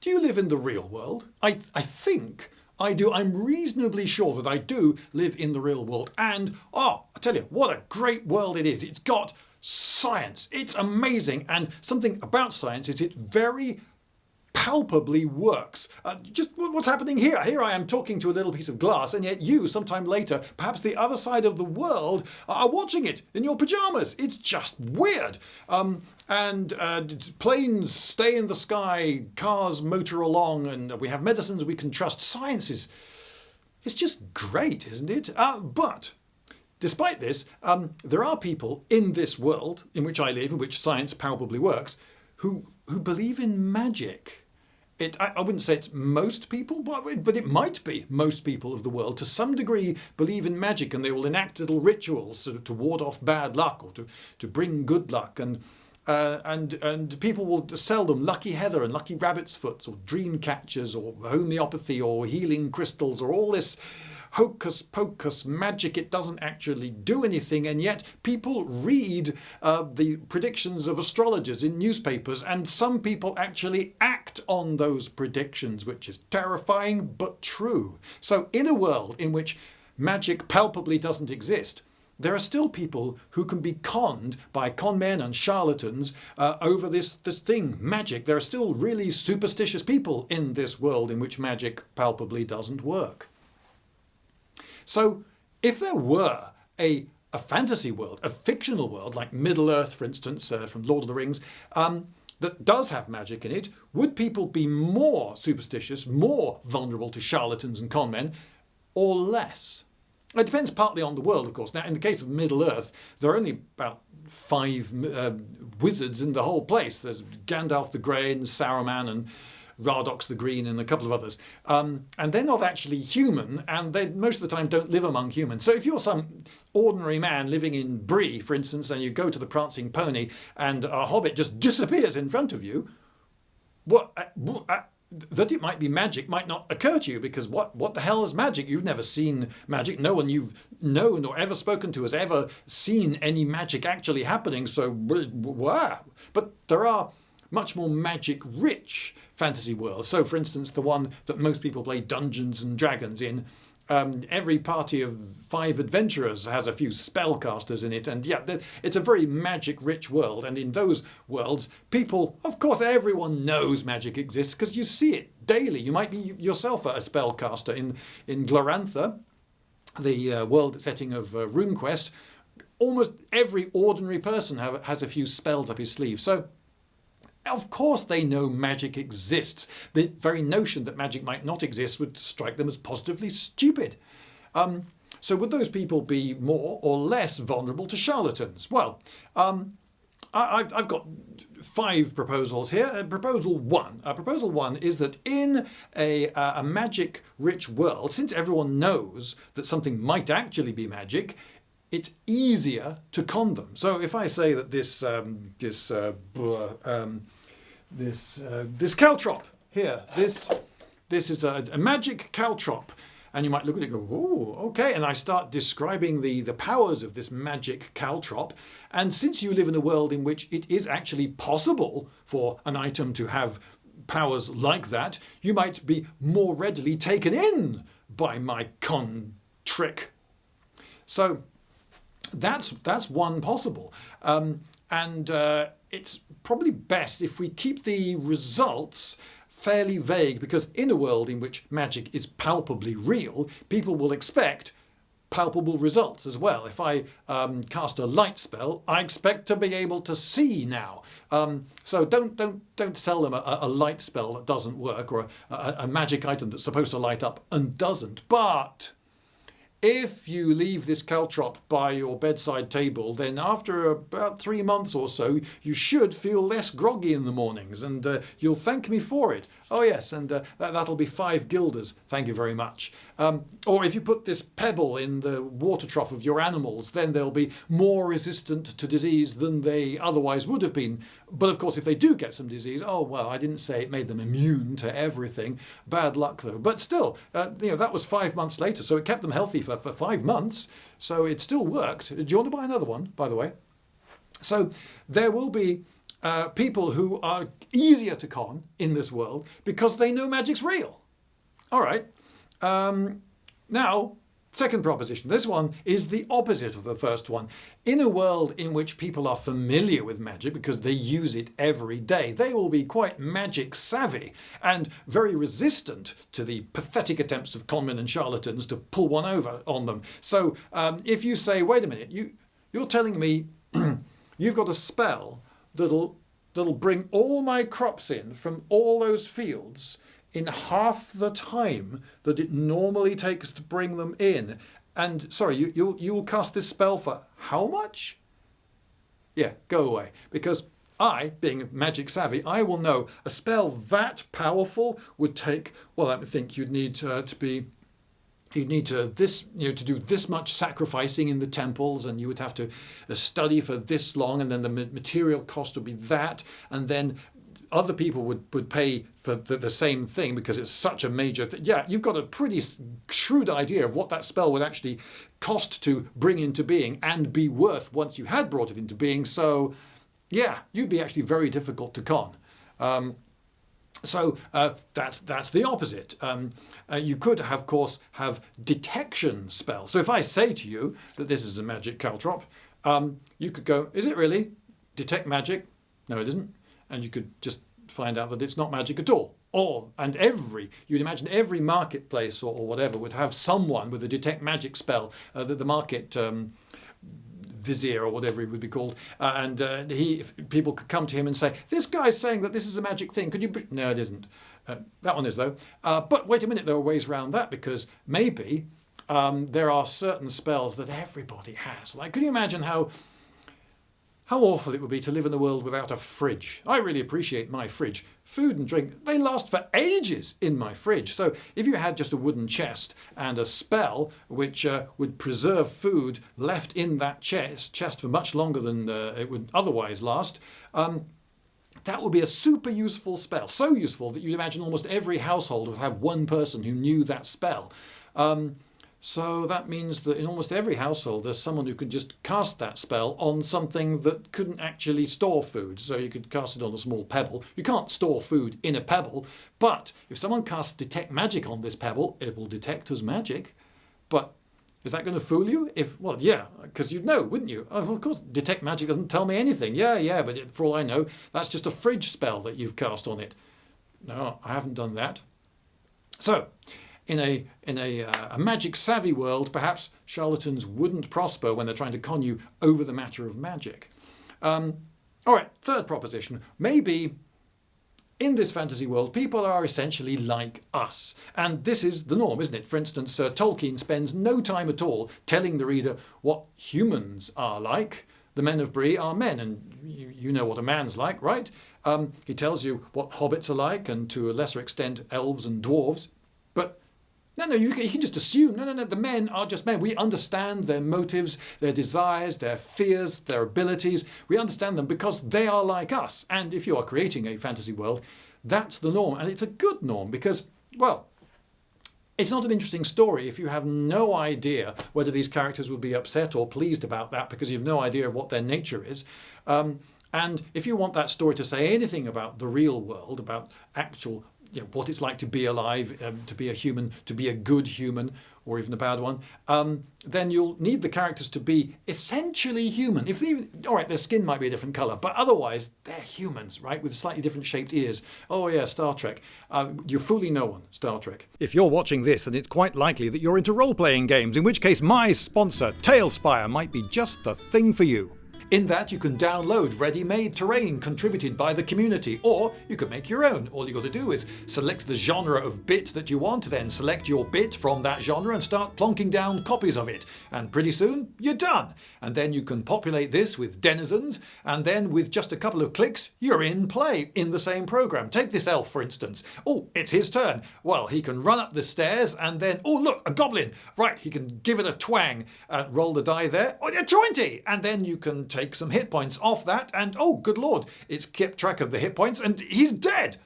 do you live in the real world? I think I do. I'm reasonably sure that I do live in the real world. And, I tell you, what a great world it is. It's got science. It's amazing. And something about science is it very palpably works. Just what's happening here? Here I am talking to a little piece of glass, and yet you, sometime later, perhaps the other side of the world, are watching it in your pajamas. It's just weird. Planes stay in the sky, cars motor along, and we have medicines we can trust. Science it's just great, isn't it? But despite this, there are people in this world in which I live, in which science palpably works, who believe in magic. I wouldn't say it's most people, but it might be most people of the world to some degree believe in magic, and they will enact little rituals sort of to ward off bad luck or to bring good luck. And people will sell them lucky heather and lucky rabbit's foot or dream catchers or homeopathy or healing crystals or all this hocus pocus magic. It doesn't actually do anything, and yet people read the predictions of astrologers in newspapers, and some people actually act on those predictions, which is terrifying but true. So in a world in which magic palpably doesn't exist, there are still people who can be conned by conmen and charlatans over this thing, magic. There are still really superstitious people in this world in which magic palpably doesn't work. So if there were a fantasy world, a fictional world, like Middle-earth, for instance, from Lord of the Rings, that does have magic in it, would people be more superstitious, more vulnerable to charlatans and conmen, or less? It depends partly on the world, of course. Now, in the case of Middle-earth, there are only about 5 wizards in the whole place. There's Gandalf the Grey and Saruman and Radox the Green and a couple of others. And they're not actually human, and they most of the time don't live among humans. So if you're some ordinary man living in Bree, for instance, and you go to the Prancing Pony and a hobbit just disappears in front of you, that it might be magic might not occur to you, because what the hell is magic? You've never seen magic. No one you've known or ever spoken to has ever seen any magic actually happening. So, wow. But there are much more magic-rich fantasy worlds. So, for instance, the one that most people play Dungeons and Dragons in, every party of 5 adventurers has a few spellcasters in it, and yeah, it's a very magic-rich world. And in those worlds, people, of course, everyone knows magic exists because you see it daily. You might be yourself a spellcaster in Glorantha, the world setting of RuneQuest. Almost every ordinary person has a few spells up his sleeve. So, of course they know magic exists. The very notion that magic might not exist would strike them as positively stupid. So would those people be more or less vulnerable to charlatans? Well, I've got 5 proposals here. Proposal one is that in a magic-rich world, since everyone knows that something might actually be magic, it's easier to con them. So if I say that this caltrop here, this is a magic caltrop, and you might look at it and go, oh, okay, and I start describing the powers of this magic caltrop, and since you live in a world in which it is actually possible for an item to have powers like that, you might be more readily taken in by my con trick. So that's one possible. It's probably best if we keep the results fairly vague, because in a world in which magic is palpably real, people will expect palpable results as well. If I cast a light spell, I expect to be able to see now. So don't sell them a light spell that doesn't work, or a magic item that's supposed to light up and doesn't. But if you leave this caltrop by your bedside table, then after about 3 months or so, you should feel less groggy in the mornings, and you'll thank me for it. Oh yes, and that'll be 5 guilders. Thank you very much. Or if you put this pebble in the water trough of your animals, then they'll be more resistant to disease than they otherwise would have been. But of course, if they do get some disease, oh well, I didn't say it made them immune to everything. Bad luck though. But still, that was 5 months later, so it kept them healthy for 5 months. So it still worked. Do you want to buy another one, by the way? So there will be people who are easier to con in this world because they know magic's real. All right. Now, second proposition. This one is the opposite of the first one. In a world in which people are familiar with magic because they use it every day, they will be quite magic savvy and very resistant to the pathetic attempts of conmen and charlatans to pull one over on them. So if you say, wait a minute, you're telling me you've got a spell that'll bring all my crops in from all those fields in half the time that it normally takes to bring them in. And sorry, you'll cast this spell for how much? Yeah, go away. Because I, being magic savvy, I will know a spell that powerful would take, well, I think you'd need to do this much sacrificing in the temples, and you would have to study for this long, and then the material cost would be that, and then other people would pay for the same thing because it's such a major thing. Yeah, you've got a pretty shrewd idea of what that spell would actually cost to bring into being and be worth once you had brought it into being. So, yeah, you'd be actually very difficult to con. So that's the opposite. You could, of course, have detection spells. So if I say to you that this is a magic caltrop, you could go, is it really? Detect magic? No, it isn't. And you could just find out that it's not magic at all. You'd imagine every marketplace or whatever would have someone with a detect magic spell that the market vizier or whatever it would be called, people could come to him and say, this guy's saying that this is a magic thing. Could you? No, it isn't. That one is though. But wait a minute, there are ways around that because maybe there are certain spells that everybody has. Like, can you imagine how awful it would be to live in a world without a fridge? I really appreciate my fridge. Food and drink, they last for ages in my fridge. So if you had just a wooden chest and a spell which would preserve food left in that chest for much longer than it would otherwise last, that would be a super useful spell. So useful that you'd imagine almost every household would have one person who knew that spell. So that means that in almost every household there's someone who could just cast that spell on something that couldn't actually store food. So you could cast it on a small pebble. You can't store food in a pebble, but if someone casts detect magic on this pebble, it will detect as magic. But is that going to fool you? Well, yeah, because you'd know, wouldn't you? Oh, well, of course, detect magic doesn't tell me anything. Yeah, but for all I know, that's just a fridge spell that you've cast on it. No, I haven't done that. So, in a magic savvy world, perhaps charlatans wouldn't prosper when they're trying to con you over the matter of magic. All right, third proposition. Maybe in this fantasy world, people are essentially like us. And this is the norm, isn't it? For instance, Tolkien spends no time at all telling the reader what humans are like. The men of Bree are men, and you know what a man's like, right? He tells you what hobbits are like, and to a lesser extent, elves and dwarves. But no, you can just assume, no, the men are just men. We understand their motives, their desires, their fears, their abilities. We understand them because they are like us. And if you are creating a fantasy world, that's the norm. And it's a good norm because, well, it's not an interesting story if you have no idea whether these characters will be upset or pleased about that because you have no idea of what their nature is. And if you want that story to say anything about the real world, about actual what it's like to be alive, to be a human, to be a good human, or even a bad one, then you'll need the characters to be essentially human. All right, their skin might be a different colour, but otherwise they're humans, right, with slightly different shaped ears. Oh yeah, Star Trek. You're fooling no one, Star Trek. If you're watching this, then it's quite likely that you're into role-playing games, in which case my sponsor, Tailspire, might be just the thing for you. In that you can download ready-made terrain contributed by the community, or you can make your own. All you got to do is select the genre of bit that you want, then select your bit from that genre and start plonking down copies of it. And pretty soon you're done. And then you can populate this with denizens, and then with just a couple of clicks you're in play in the same program. Take this elf for instance. Oh, it's his turn. Well, he can run up the stairs and then, oh look, a goblin. Right, he can give it a twang. Roll the die there. Oh, a 20! And then you can take some hit points off that and oh good lord, it's kept track of the hit points and he's dead.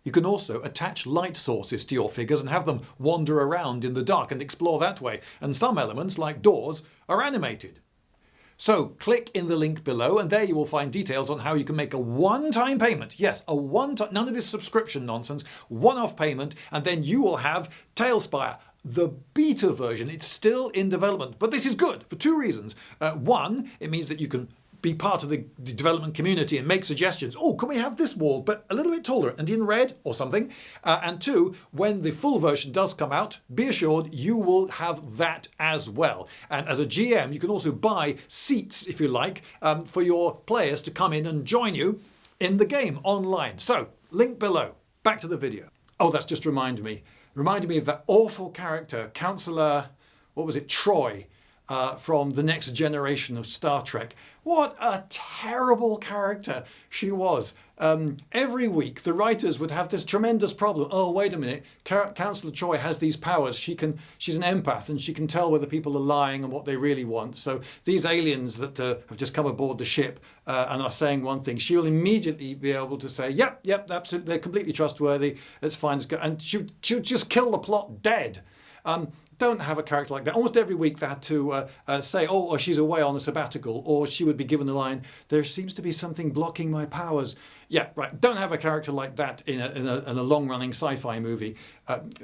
You can also attach light sources to your figures and have them wander around in the dark and explore that way, and some elements like doors are animated. So click in the link below and there you will find details on how you can make a one-time payment. Yes, a one-time, none of this subscription nonsense, one-off payment, and then you will have Tailspire. The beta version, it's still in development, but this is good for two reasons. One, it means that you can be part of the development community and make suggestions. Oh, can we have this wall, but a little bit taller and in red or something? And two, when the full version does come out, be assured you will have that as well. And as a GM, you can also buy seats, if you like, for your players to come in and join you in the game online. So, link below. Back to the video. Oh, that's just reminded me of that awful character, Counselor, what was it, Troy, from the next generation of Star Trek. What a terrible character she was. Every week the writers would have this tremendous problem. Oh, wait a minute, Counselor Troy has these powers. She's an empath and she can tell whether people are lying and what they really want. So these aliens that have just come aboard the ship and are saying one thing, she'll immediately be able to say, yep, absolutely, they're completely trustworthy, it's fine. And she'll just kill the plot dead. Don't have a character like that. Almost every week they had to say, oh, or she's away on a sabbatical, or she would be given the line, there seems to be something blocking my powers. Yeah, right. Don't have a character like that in a long-running sci-fi movie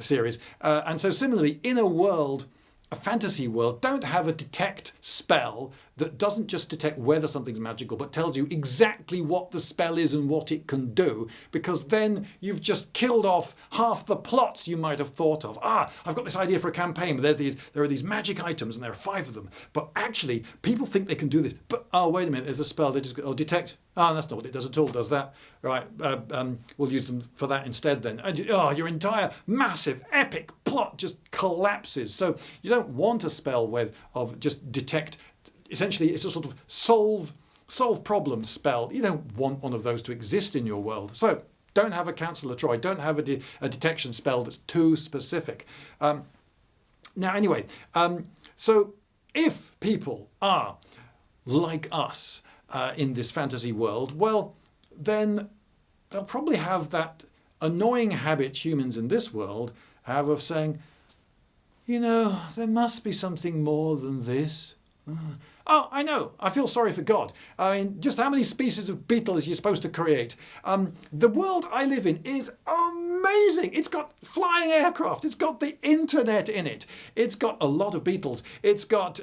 series. And so similarly, in a fantasy world, don't have a detect spell that doesn't just detect whether something's magical, but tells you exactly what the spell is and what it can do, because then you've just killed off half the plots you might have thought of. I've got this idea for a campaign, but there are these magic items and there are 5 of them, but actually people think they can do this. But wait a minute, there's a spell they just go, detect. That's not what it does at all, does that? Right, we'll use them for that instead then. And, your entire massive epic plot just collapses. So you don't want a spell of just detect. Essentially, it's a sort of solve problem spell. You don't want one of those to exist in your world. So don't have a Counselor Troy. Don't have a detection spell that's too specific. Now, anyway, so if people are like us in this fantasy world, well, then they'll probably have that annoying habit humans in this world have of saying, there must be something more than this. Oh, I know. I feel sorry for God. I mean, just how many species of beetle is you supposed to create? The world I live in is amazing. It's got flying aircraft. It's got the internet in it. It's got a lot of beetles. It's got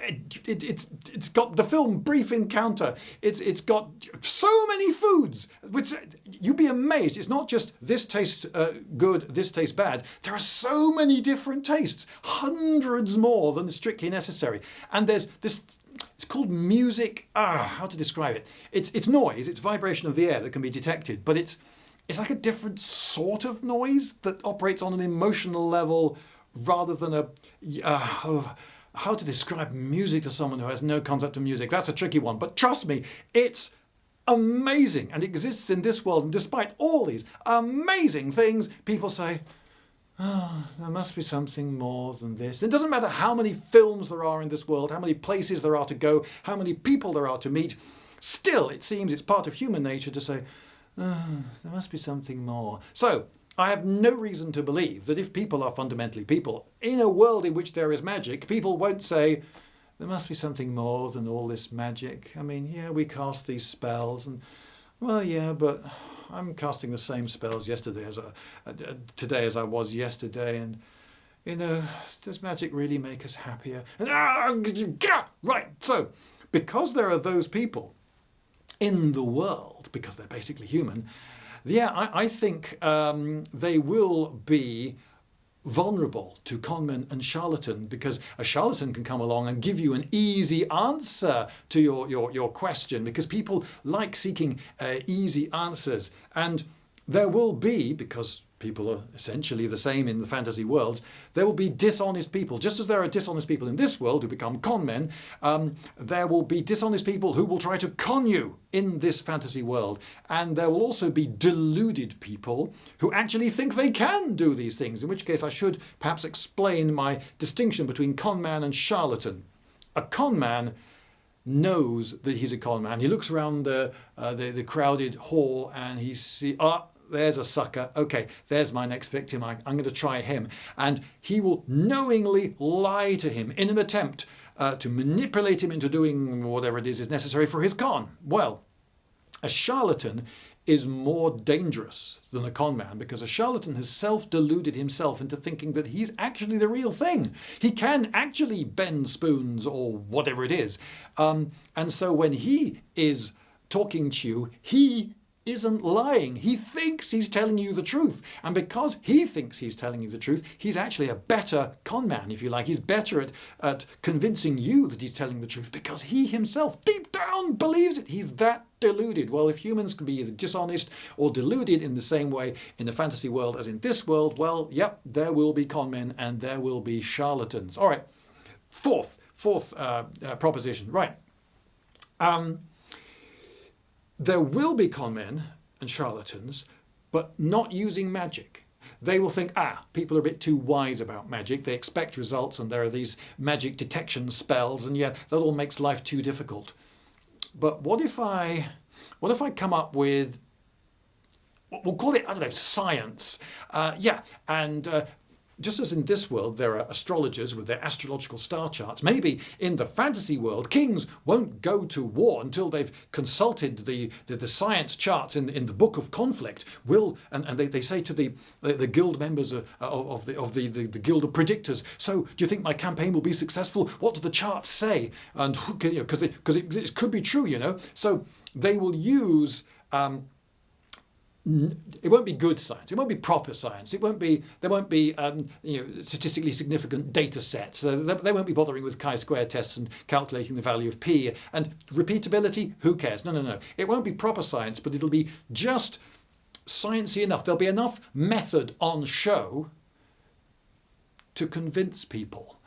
it's got the film Brief Encounter. It's got so many foods, which you'd be amazed. It's not just this tastes good, this tastes bad. There are so many different tastes, hundreds more than strictly necessary. And there's this. It's called music. How to describe it? It's noise. It's vibration of the air that can be detected, but it's like a different sort of noise that operates on an emotional level rather than how to describe music to someone who has no concept of music? That's a tricky one. But trust me, it's amazing and exists in this world. And despite all these amazing things, people say, there must be something more than this. It doesn't matter how many films there are in this world, how many places there are to go, how many people there are to meet. Still, it seems it's part of human nature to say, there must be something more. So, I have no reason to believe that if people are fundamentally people, in a world in which there is magic, people won't say, there must be something more than all this magic. I mean, yeah, we cast these spells, and, well, yeah, but I'm casting the same spells today as I was yesterday, and, does magic really make us happier? Right, so, because there are those people in the world, because they're basically human, yeah, I think they will be vulnerable to conmen and charlatan, because a charlatan can come along and give you an easy answer to your question, because people like seeking easy answers. And there will be, because people are essentially the same in the fantasy worlds, there will be dishonest people. Just as there are dishonest people in this world who become con men, there will be dishonest people who will try to con you in this fantasy world. And there will also be deluded people who actually think they can do these things, in which case I should perhaps explain my distinction between con man and charlatan. A con man knows that he's a con man. He looks around the crowded hall and he sees, there's a sucker. Okay, there's my next victim. I'm going to try him. And he will knowingly lie to him in an attempt to manipulate him into doing whatever it is necessary for his con. Well, a charlatan is more dangerous than a con man, because a charlatan has self-deluded himself into thinking that he's actually the real thing. He can actually bend spoons or whatever it is. And so when he is talking to you, he isn't lying. He thinks he's telling you the truth. And because he thinks he's telling you the truth, he's actually a better con man, if you like. He's better at convincing you that he's telling the truth, because he himself, deep down, believes it. He's that deluded. Well, if humans can be either dishonest or deluded in the same way in the fantasy world as in this world, well, yep, there will be con men and there will be charlatans. All right, fourth proposition. Right. There will be con men and charlatans, but not using magic. They will think, people are a bit too wise about magic. They expect results and there are these magic detection spells, and yeah, that all makes life too difficult. But what if I come up with, we'll call it, I don't know, science. Just as in this world there are astrologers with their astrological star charts, maybe in the fantasy world kings won't go to war until they've consulted the science charts in the Book of Conflict. They say to the guild members of the Guild of Predictors, so do you think my campaign will be successful? What do the charts say? And because it could be true, So they will use. It won't be good science. It won't be proper science. There won't be statistically significant data sets. They won't be bothering with chi-square tests and calculating the value of p. And repeatability, who cares? No. It won't be proper science, but it'll be just sciencey enough. There'll be enough method on show to convince people.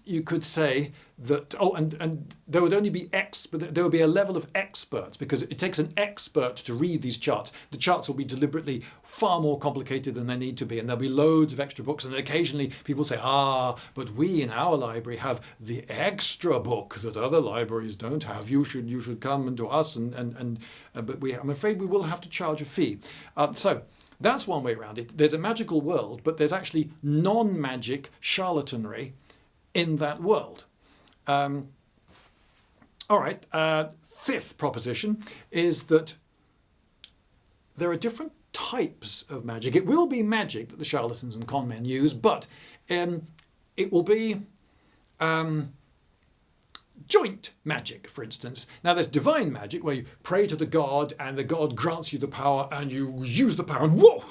You could say that, and there would only be there would be a level of experts, because it takes an expert to read these charts. The charts will be deliberately far more complicated than they need to be, and there'll be loads of extra books, and occasionally people say, but we in our library have the extra book that other libraries don't have. You should come to us, but I'm afraid we will have to charge a fee. So that's one way around it. There's a magical world, but there's actually non-magic charlatanry in that world. All right, fifth proposition is that there are different types of magic. It will be magic that the charlatans and con men use, but it will be joint magic, for instance. Now there's divine magic, where you pray to the god and the god grants you the power and you use the power and whoa,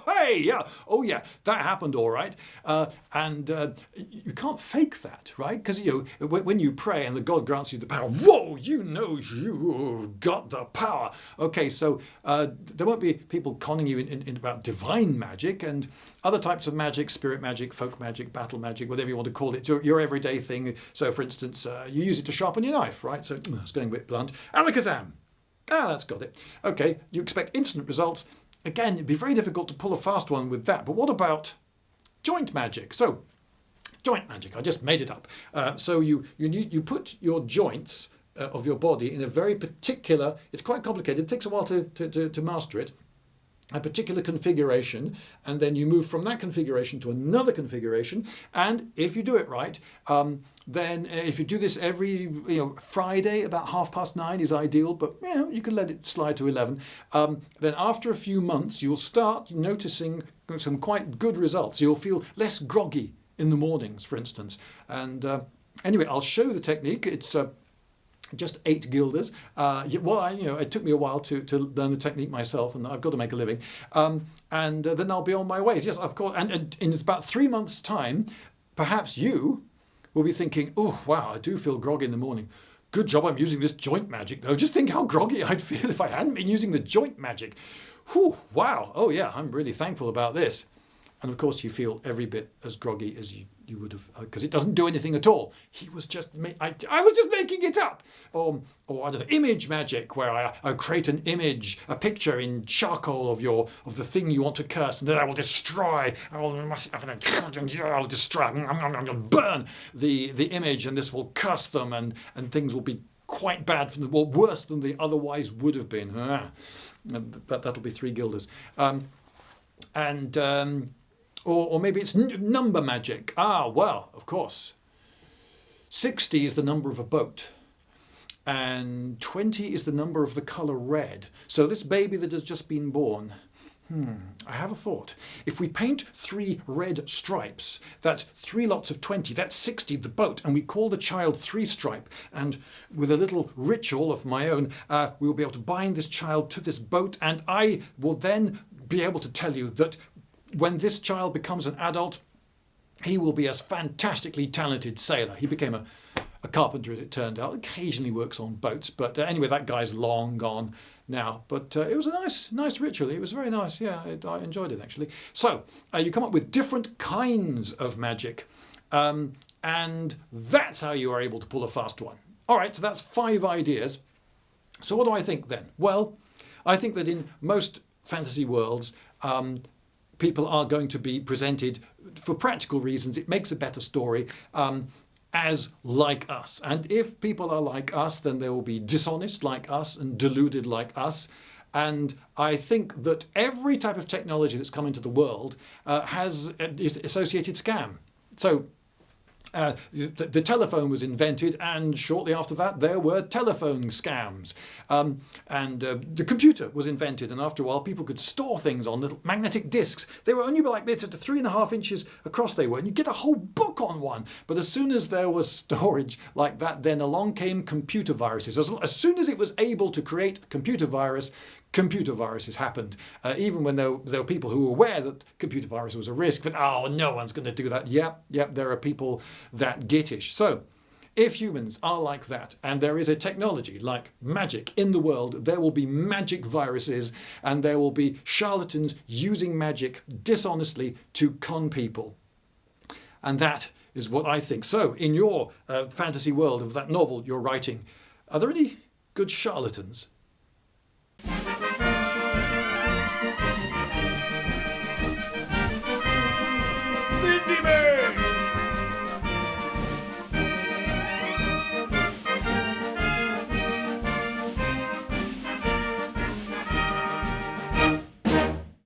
hey, yeah, oh yeah, that happened all right. You can't fake that, right? Because when you pray and the god grants you the power, whoa, you've got the power. Okay, so there won't be people conning you in about divine magic, and other types of magic, spirit magic, folk magic, battle magic, whatever you want to call it, your everyday thing. So for instance, you use it to sharpen your knife, right? So it's going a bit blunt. Alakazam. That's got it. Okay, you expect instant results. Again, it'd be very difficult to pull a fast one with that. But what about joint magic? So joint magic, I just made it up. So you put your joints of your body in a very particular, it's quite complicated, it takes a while to master it, a particular configuration, and then you move from that configuration to another configuration, and if you do it right, then if you do this every Friday about 9:30 is ideal, but you can let it slide to 11. Then after a few months you'll start noticing some quite good results. You'll feel less groggy in the mornings, for instance. And anyway, I'll show the technique. It's just 8 guilders. It took me a while to learn the technique myself, and I've got to make a living. And then I'll be on my way. Yes, of course. And in about 3 months' time, perhaps you will be thinking, oh, wow, I do feel groggy in the morning. Good job I'm using this joint magic, though. Just think how groggy I'd feel if I hadn't been using the joint magic. Whew, wow. Oh, yeah, I'm really thankful about this. And of course, you feel every bit as groggy as you would have, because it doesn't do anything at all. I was just making it up. Or I don't know, image magic, where I create an image, a picture in charcoal of the thing you want to curse, and then I will destroy. I'll burn the image, and this will curse them, and things will be quite bad for them, or worse than they otherwise would have been. That'll be 3 guilders. Or maybe it's number magic. Ah, well, of course. 60 is the number of a boat. And 20 is the number of the colour red. So this baby that has just been born, I have a thought. If we paint 3 red stripes, that's 3 lots of 20, that's 60, the boat, and we call the child 3-stripe, and with a little ritual of my own, we will be able to bind this child to this boat, and I will then be able to tell you that when this child becomes an adult, he will be a fantastically talented sailor. He became a carpenter, as it turned out. Occasionally works on boats, but anyway, that guy's long gone now. But it was a nice ritual. It was very nice. Yeah, I enjoyed it, actually. So you come up with different kinds of magic, and that's how you are able to pull a fast one. All right, so that's 5 ideas. So what do I think then? Well, I think that in most fantasy worlds, people are going to be presented, for practical reasons, it makes a better story, as like us. And if people are like us, then they will be dishonest like us and deluded like us. And I think that every type of technology that's come into the world has is associated scam. So the telephone was invented, and shortly after that there were telephone scams. And the computer was invented, and after a while people could store things on little magnetic discs. They were only like this, 3.5 inches across they were, and you get a whole book on one. But as soon as there was storage like that, then along came computer viruses. As soon as it was able to create computer viruses happened, even when there were people who were aware that computer virus was a risk, but no one's going to do that. Yep, there are people that gittish. So if humans are like that, and there is a technology like magic in the world, there will be magic viruses, and there will be charlatans using magic dishonestly to con people. And that is what I think. So in your fantasy world of that novel you're writing, are there any good charlatans?